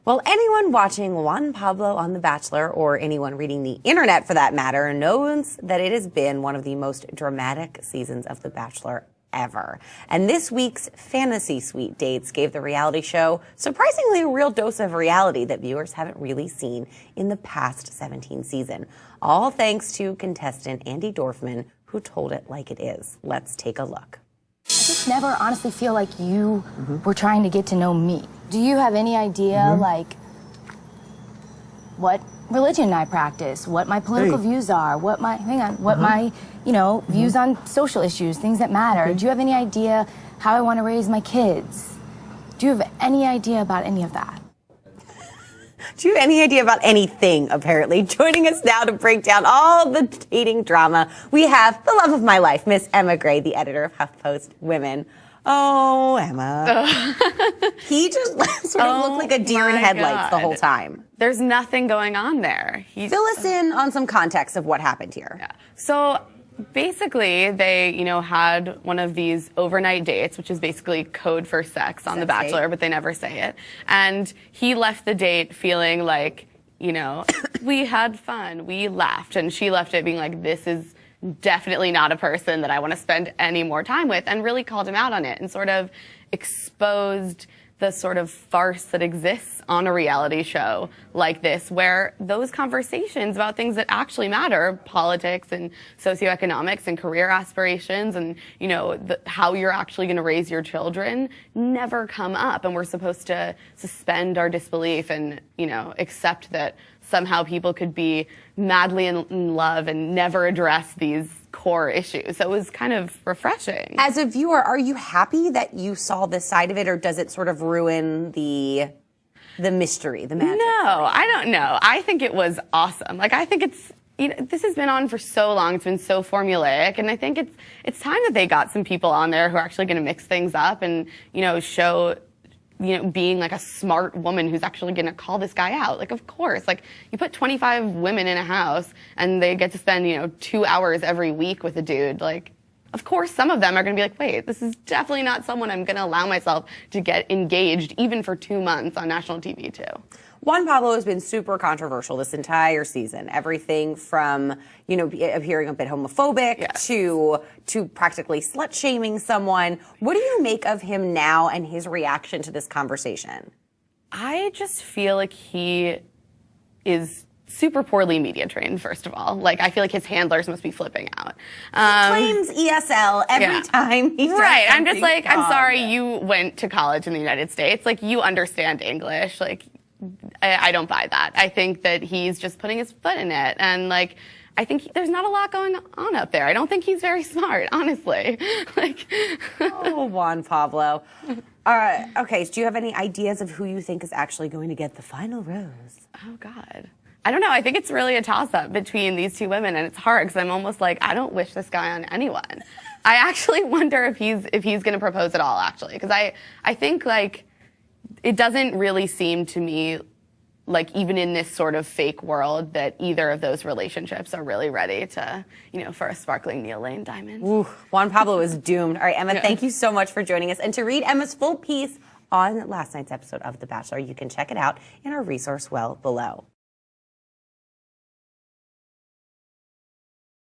Well, anyone watching Juan Pablo on The Bachelor, or anyone reading the internet for that matter, knows that it has been one of the most dramatic seasons of The Bachelor ever. And this week's Fantasy Suite dates gave the reality show surprisingly a real dose of reality that viewers haven't really seen in the past 17 season. All thanks to contestant Andi Dorfman, who told it like it is. Let's take a look. I just never honestly feel like you were trying to get to know me. Do you have any idea, like, what religion I practice, what my political views are, what my, what my, views on social issues, things that matter? Do you have any idea how I want to raise my kids? Do you have any idea about any of that? Do you have any idea about anything, apparently? Joining us now to break down all the dating drama, we have the love of my life, Miss Emma Gray, the editor of HuffPost Women. Oh, Emma. He just sort of looked like a deer in headlights the whole time. There's nothing going on there. Fill us in on some context of what happened here. Yeah. So basically, they, had one of these overnight dates, which is basically code for sex on The Bachelor, but they never say it. And he left the date feeling like, we had fun, we laughed. And she left it being like, this is definitely not a person that I want to spend any more time with, and really called him out on it and sort of exposed the sort of farce that exists on a reality show like this, where those conversations about things that actually matter, politics and socioeconomics and career aspirations and, how you're actually going to raise your children, never come up. And we're supposed to suspend our disbelief and, accept that somehow people could be madly in love and never address these core issues. So it was kind of refreshing. As a viewer, are you happy that you saw this side of it, or does it sort of ruin the mystery, the magic? No, I don't know. I think it was awesome. I think it's, this has been on for so long. It's been so formulaic, and I think it's time that they got some people on there who are actually going to mix things up and, show being like a smart woman who's actually going to call this guy out. Of course, you put 25 women in a house and they get to spend, 2 hours every week with a dude. Of course, some of them are going to be like, wait, this is definitely not someone I'm going to allow myself to get engaged even for 2 months on national TV too. Juan Pablo has been super controversial this entire season. Everything from, appearing a bit homophobic to practically slut-shaming someone. What do you make of him now and his reaction to this conversation? I just feel like he is super poorly media trained, first of all. I feel like his handlers must be flipping out. He claims ESL every time he does Right. I'm just something I'm wrong. sorry you went to college in the United States. You understand English. I don't buy that. I think that he's just putting his foot in it. And I think there's not a lot going on up there. I don't think he's very smart, honestly. Oh, Juan Pablo. Okay, so do you have any ideas of who you think is actually going to get the final rose? Oh, God. I don't know. I think it's really a toss-up between these two women, and it's hard because I'm almost I don't wish this guy on anyone. I actually wonder if he's going to propose at all, actually, because I think it doesn't really seem to me even in this sort of fake world that either of those relationships are really ready to, for a sparkling Neil Lane diamond. Ooh, Juan Pablo is doomed. All right, Emma, thank you so much for joining us. And to read Emma's full piece on last night's episode of The Bachelor, you can check it out in our resource well below.